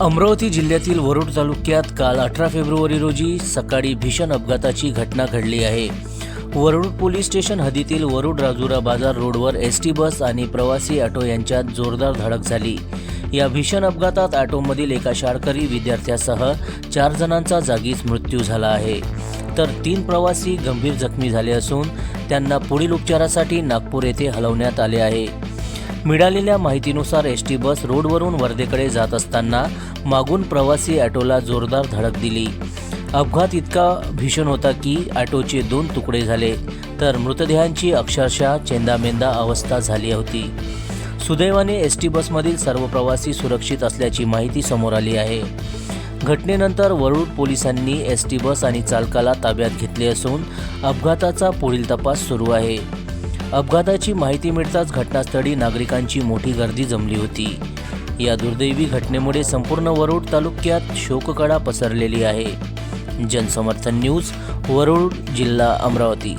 अमरावती जिल्ह्यातील वरुड तालुक्यात काल 18 फेब्रुवारी रोजी सकाळी भीषण अपघाताची घटना घडली आहे। वरुड पोलीस स्टेशन हद्दीतील वरुड राजुरा बाजार रोडवर एसटी बस आणि प्रवासी ऑटो यांच्यात जोरदार धडक झाली। या भीषण अपघातात ऑटोमधील एका शाळकरी विद्यार्थ्यासह 4 जणांचा जागीच मृत्यू झाला आहे, तर 3 प्रवासी गंभीर जखमी झाले असून त्यांना पुढील उपचारासाठी नागपूर येथे हलवण्यात आले आहे। मिळालेल्या माहितीनुसार एसटी बस रोडवरून वर्धेकडे जात असताना मागून प्रवासी ऑटोला जोरदार धडक दिली। अपघात इतका भीषण होता की ऑटोचे 2 तुकडे झाले, तर मृतदेहांची अक्षरशः चेंदामेंदा अवस्था झाली होती। सुदैवाने एसटी बसमधील सर्व प्रवासी सुरक्षित असल्याची माहिती समोर आली आहे। घटनेनंतर वरुड पोलिसांनी एसटी बस आणि चालकाला ताब्यात घेतले असून अपघाताचा पुढील तपास सुरू आहे। अपघाताची माहिती मिळताच घटनास्थळी नागरिकांची मोठी गर्दी जमली होती। या दुर्दैवी घटनेमुळे संपूर्ण वरुड तालुक्यात शोककळा पसरलेली आहे। जनसमर्थन न्यूज, वरुड, जिल्हा अमरावती।